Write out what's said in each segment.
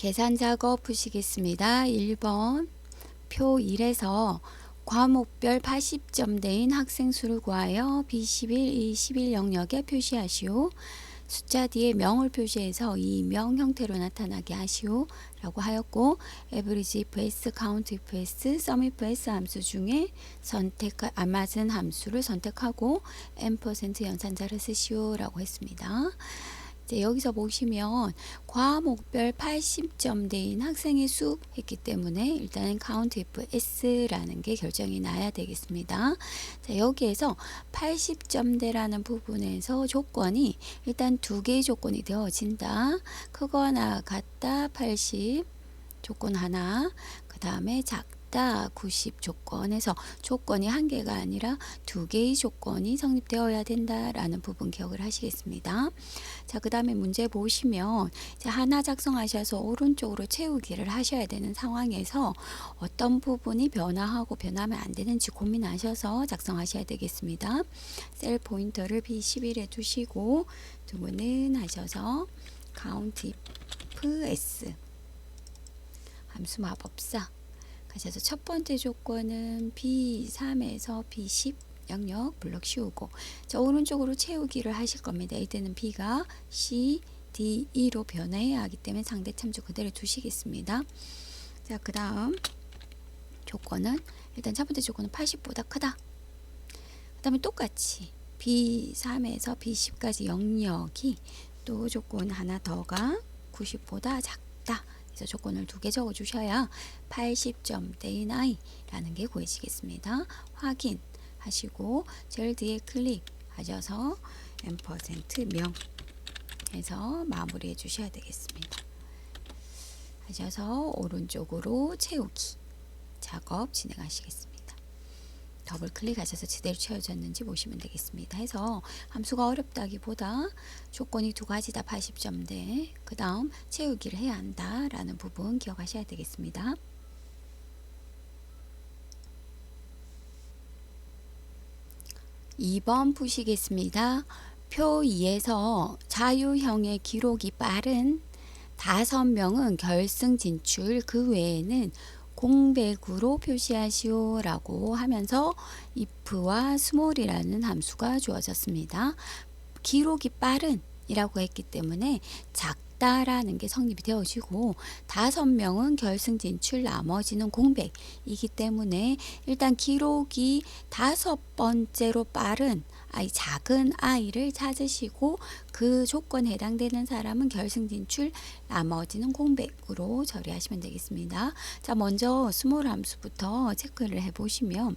계산 작업 푸시겠습니다. 1번 표 1에서 과목별 80점 대인 학생 수를 구하여 B11, E11 영역에 표시하시오. 숫자 뒤에 명을 표시해서 이 명 형태로 나타나게 하시오 라고 하였고, average if s, count if s, sum if s 함수 중에 맞은 함수를 선택하고 n% 연산자를 쓰시오 라고 했습니다. 여기서 보시면 과목별 80점 대인 학생의 수 했기 때문에 일단은 count if s라는 게 결정이 나야 되겠습니다. 자, 여기에서 80점대라는 부분에서 조건이 일단 두 개의 조건이 되어진다. 크거나 같다 80 조건 하나, 그 다음에 작다 90 조건에서 조건이 한 개가 아니라 두 개의 조건이 성립되어야 된다라는 부분 기억을 하시겠습니다. 자, 그 다음에 문제 보시면 이제 하나 작성하셔서 오른쪽으로 채우기를 하셔야 되는 상황에서 어떤 부분이 변화하고 변하면 안 되는지 고민하셔서 작성하셔야 되겠습니다. 셀 포인터를 B11에 두시고 두분은 하셔서 count if s 함수 마법사 가셔서 첫 번째 조건은 B3에서 B10 영역 블럭 씌우고, 자, 오른쪽으로 채우기를 하실 겁니다. 이때는 B가 C, D, E로 변해야 하기 때문에 상대 참조 그대로 두시겠습니다. 자, 그 다음 조건은 일단 첫 번째 조건은 80보다 크다. 그 다음에 똑같이 B3에서 B10까지 영역이 또 조건 하나 더가 90보다 작다. 그래서 조건을 두 개 적어 주셔야 80점대인 i라는 게 구해지겠습니다. 확인하시고 제일 뒤에 클릭하셔서 n%명 해서 마무리해 주셔야 되겠습니다. 하셔서 오른쪽으로 채우기 작업 진행하시겠습니다. 더블 클릭하셔서 제대로 채워졌는지 보시면 되겠습니다. 해서 함수가 어렵다기보다 조건이 두 가지다 80점대, 그 다음 채우기를 해야 한다라는 부분 기억하셔야 되겠습니다. 2번 푸시겠습니다. 표 2에서 자유형의 기록이 빠른 5명은 결승 진출, 그 외에는 공백으로 표시하시오 라고 하면서 if와 small이라는 함수가 주어졌습니다. 기록이 빠른 이라고 했기 때문에 작다라는 게 성립이 되어지고 5명은 결승 진출, 나머지는 공백이기 때문에 일단 기록이 5번째로 빠른 작은 i를 찾으시고 그 조건에 해당되는 사람은 결승 진출, 나머지는 공백으로 처리하시면 되겠습니다. 자, 먼저 스몰 함수부터 체크를 해보시면,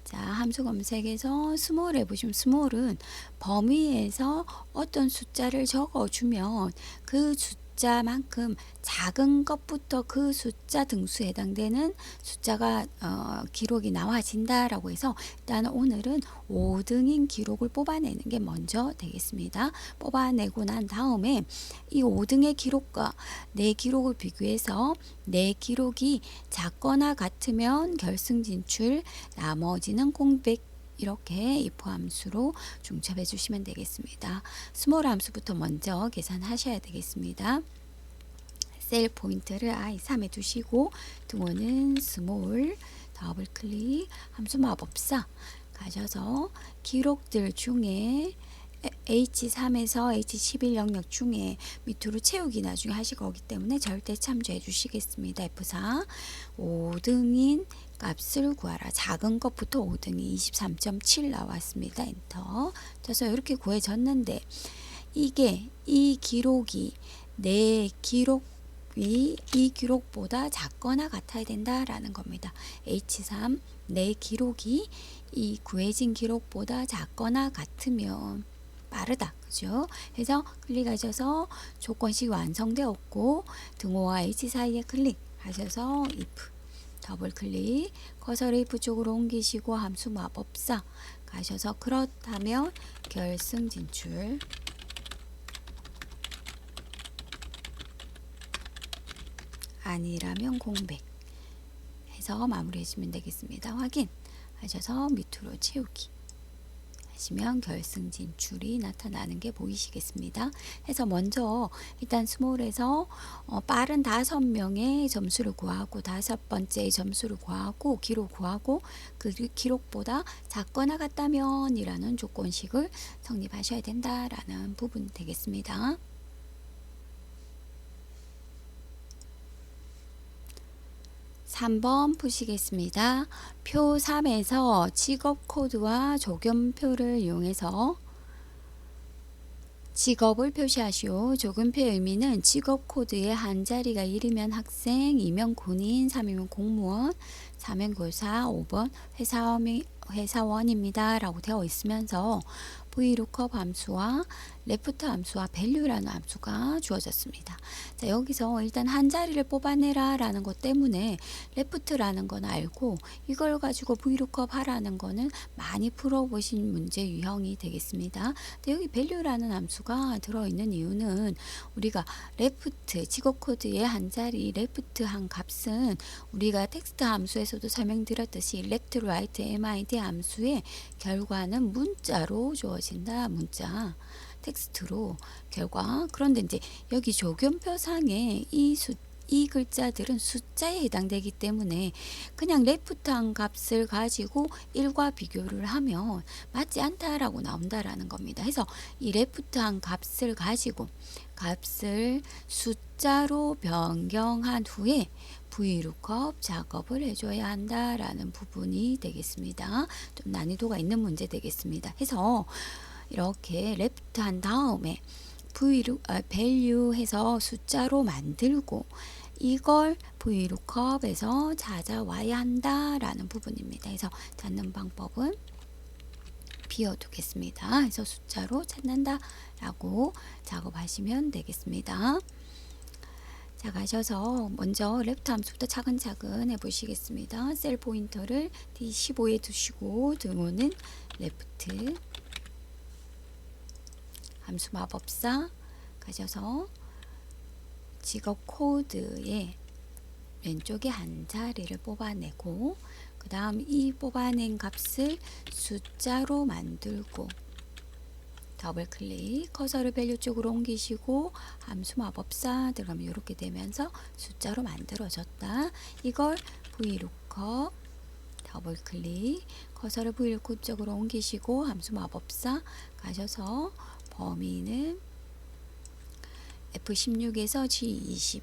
자, 함수 검색에서 스몰 해보시면 스몰은 범위에서 어떤 숫자를 적어주면 그 숫자만큼 작은 것부터 그 숫자 등수에 해당되는 숫자가 기록이 나와진다라고 해서 일단 오늘은 5등인 기록을 뽑아내는 게 먼저 되겠습니다. 뽑아내고 난 다음에 이 5등의 기록과 내 기록을 비교해서 내 기록이 작거나 같으면 결승 진출, 나머지는 공백, 이렇게 if 함수로 중첩해 주시면 되겠습니다. 스몰 함수부터 먼저 계산하셔야 되겠습니다. 셀 포인트를 I3에 두시고 등호는 스몰, 더블 클릭, 함수 마법사 가셔서 기록들 중에 H3에서 H11 영역 중에 밑으로 채우기 나중에 하실 거기 때문에 절대 참조해 주시겠습니다. F4 5등인 값을 구하라. 작은 것부터 5등이 23.7 나왔습니다. 엔터 쳐서 이렇게 구해졌는데 이게 이 기록이 내 기록이 이 기록보다 작거나 같아야 된다라는 겁니다. H3 내 기록이 이 구해진 기록보다 작거나 같으면 빠르다. 그죠? 그래서 클릭하셔서 조건식 완성되었고 등호와 H 사이에 클릭하셔서 if 더블 클릭 커서를 if 쪽으로 옮기시고 함수 마법사 가셔서 그렇다면 결승 진출, 아니라면 공백 해서 마무리해 주시면 되겠습니다. 확인하셔서 밑으로 채우기 하시면 결승 진출이 나타나는 게 보이시겠습니다. 그래서 먼저 일단 스몰에서 빠른 5명의 점수를 구하고 5번째 점수를 구하고 기록 구하고 그 기록보다 작거나 같다면 이라는 조건식을 성립하셔야 된다라는 부분 되겠습니다. 3번 보시겠습니다. 표 3에서 직업 코드와 조견표를 이용해서 직업을 표시하시오. 조견표의 의미는 직업 코드의 한 자리가 1이면 학생, 2면 군인, 3이면 공무원, 4면 교사, 5번 회사원입니다. 라고 되어 있으면서 VLOOKUP 함수와 레프트 함수와 value라는 함수가 주어졌습니다. 자, 여기서 일단 한 자리를 뽑아내라 라는 것 때문에 left라는 건 알고 이걸 가지고 VLOOKUP 하라는 거는 많이 풀어보신 문제 유형이 되겠습니다. 근데 여기 value라는 함수가 들어있는 이유는 우리가 left 직업 코드의 한 자리 left 한 값은 우리가 텍스트 함수에서도 설명드렸듯이 left, right, mid 함수의 결과는 문자로 주어진다. 문자 텍스트로 결과. 그런데 이제 여기 조견표상에 이 글자들은 숫자에 해당되기 때문에 그냥 레프트한 값을 가지고 1과 비교를 하면 맞지 않다라고 나온다라는 겁니다. 그래서 이 레프트한 값을 가지고 값을 숫자로 변경한 후에 VLOOKUP 작업을 해줘야 한다라는 부분이 되겠습니다. 좀 난이도가 있는 문제 되겠습니다. 해서 이렇게 레프트 한 다음에 value 해서 숫자로 만들고 이걸 VLOOKUP에서 찾아와야 한다라는 부분입니다. 그래서 찾는 방법은 비워두겠습니다. 그래서 숫자로 찾는다 라고 작업하시면 되겠습니다. 자, 가셔서 먼저 레프트 함수부터 차근차근 해보시겠습니다. 셀 포인터를 D15에 두시고 등호는 레프트 함수 마법사 가셔서 직업 코드의 왼쪽에 한 자리를 뽑아내고 그 다음 이 뽑아낸 값을 숫자로 만들고 더블 클릭 커서를 밸류 쪽으로 옮기시고 함수 마법사 들어가면 이렇게 되면서 숫자로 만들어졌다. 이걸 VLOOKUP 더블 클릭 커서를 VLOOKUP 쪽으로 옮기시고 함수 마법사 가셔서 범위는 F16에서 G20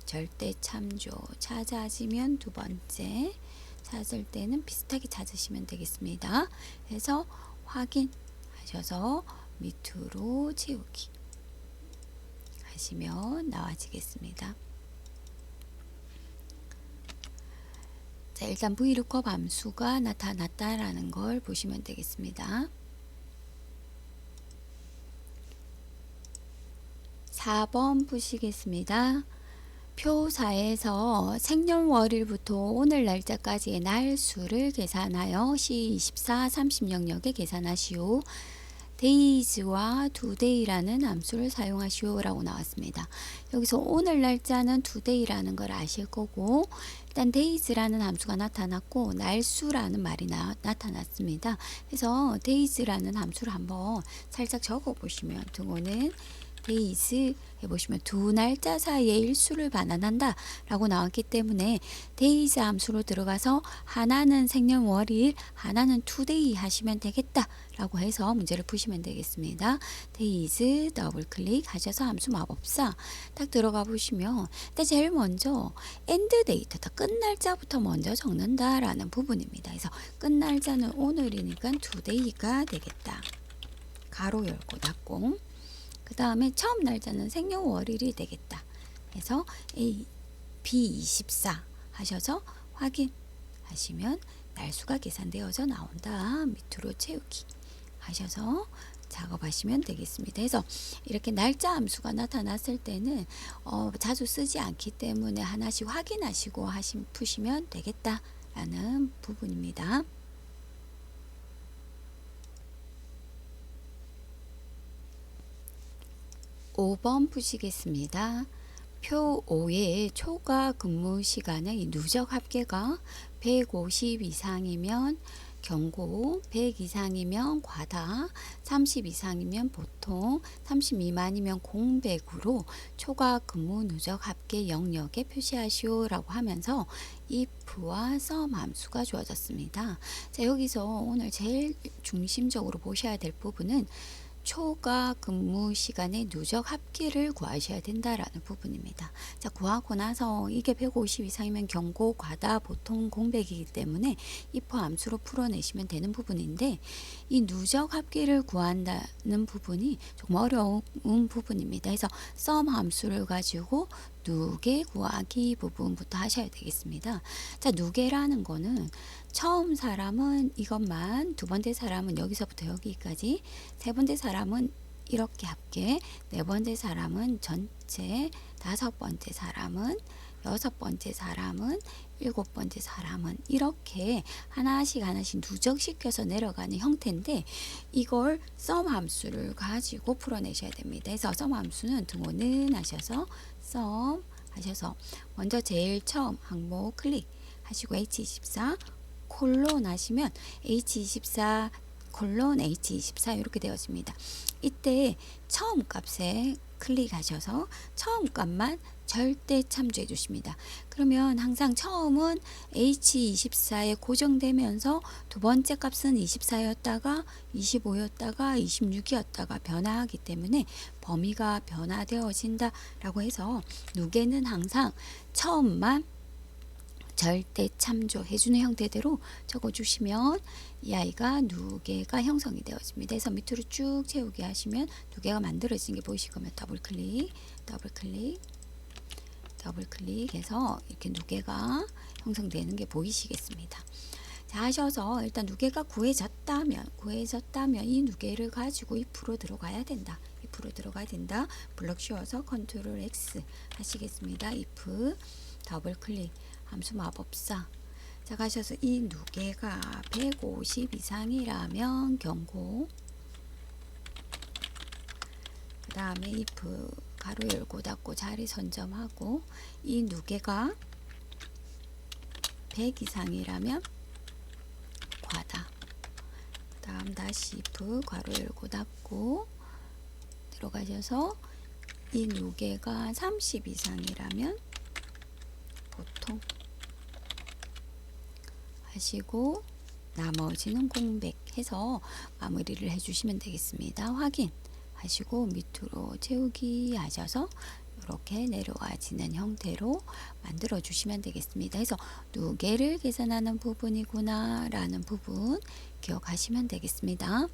절대 참조 찾아지면 두 번째 찾을 때는 비슷하게 찾으시면 되겠습니다. 그래서 확인하셔서 밑으로 채우기 하시면 나와지겠습니다. 자, 일단 VLOOKUP 함수가 나타났다라는 걸 보시면 되겠습니다. 4번 보시겠습니다. 표 4에서 생년월일부터 오늘 날짜까지의 날수를 계산하여 C24, 30 영역에 계산하시오. days와 today라는 함수를 사용하시오 라고 나왔습니다. 여기서 오늘 날짜는 today라는 걸 아실 거고 일단 days라는 함수가 나타났고 날수라는 말이 나타났습니다. 그래서 days라는 함수를 한번 살짝 적어 보시면 등호는 days 해보시면 두 날짜 사이의 일수를 반환한다 라고 나왔기 때문에 days 함수로 들어가서 하나는 생년월일 하나는 today 하시면 되겠다 라고 해서 문제를 푸시면 되겠습니다. days 더블 클릭 하셔서 함수 마법사 딱 들어가 보시면 일단 제일 먼저 end date다 끝날짜부터 먼저 적는다 라는 부분입니다. 그래서 끝날짜는 오늘이니까 today가 되겠다. 가로 열고 닫고 그 다음에 처음 날짜는 생년월일이 되겠다. 그래서 B24 하셔서 확인하시면 날수가 계산되어져 나온다. 밑으로 채우기 하셔서 작업하시면 되겠습니다. 그래서 이렇게 날짜 함수가 나타났을 때는 자주 쓰지 않기 때문에 하나씩 확인하시고 푸시면 되겠다라는 부분입니다. 5번 푸시겠습니다. 표 5의 초과 근무 시간의 누적 합계가 150 이상이면 경고, 100 이상이면 과다, 30 이상이면 보통, 30 미만이면 공백으로 초과 근무 누적 합계 영역에 표시하시오 라고 하면서 if와 sum 함수가 주어졌습니다. 자, 여기서 오늘 제일 중심적으로 보셔야 될 부분은 초과 근무 시간의 누적 합계를 구하셔야 된다라는 부분입니다. 자, 구하고 나서 이게 150 이상이면 경고, 과다, 보통, 공백이기 때문에 if 함수로 풀어내시면 되는 부분인데 이 누적 합계를 구한다는 부분이 조금 어려운 부분입니다. 그래서 sum 함수를 가지고 누계 구하기 부분부터 하셔야 되겠습니다. 자, 누계라는 거는 처음 사람은 이것만, 두 번째 사람은 여기서부터 여기까지, 세 번째 사람은 이렇게 합계, 네 번째 사람은 전체, 다섯 번째 사람은, 여섯 번째 사람은, 일곱 번째 사람은 이렇게 하나씩 누적시켜서 내려가는 형태인데 이걸 sum 함수를 가지고 풀어내셔야 됩니다. 그래서 sum 함수는 등호는 하셔서 sum 하셔서 먼저 제일 처음 항목 클릭하시고 H24 콜론 하시면 H24 콜론 H24 이렇게 되어집니다. 이때 처음 값에 클릭하셔서 처음 값만 절대 참조해 주십니다. 그러면 항상 처음은 H24에 고정되면서 두 번째 값은 24였다가 25였다가 26이었다가 변화하기 때문에 범위가 변화되어진다 라고 해서 누계는 항상 처음만 절대 참조해주는 형태대로 적어주시면 이 아이가 누계가 형성이 되어집니다. 그래서 밑으로 쭉 채우게 하시면 누계가 만들어지는 게 보이실 거면 더블클릭 해서 이렇게 누계가 형성되는 게 보이시겠습니다. 자, 하셔서 일단 누계가 구해졌다면 이 누계를 가지고 if로 들어가야 된다. 블럭 씌워서 컨트롤 X 하시겠습니다. if 더블클릭 함수 마법사. 자, 가셔서 이 누계가 150 이상이라면 경고, 그 다음에 if 가로 열고 닫고 자리 선점하고 이 누계가 100 이상이라면 과다. 그 다음 다시 if 괄호 열고 닫고 들어가셔서 이 누계가 30 이상이라면 보통 하시고 나머지는 공백해서 마무리를 해주시면 되겠습니다. 확인하시고 밑으로 채우기 하셔서 이렇게 내려와지는 형태로 만들어 주시면 되겠습니다. 그래서 누계를 계산하는 부분이구나 라는 부분 기억하시면 되겠습니다.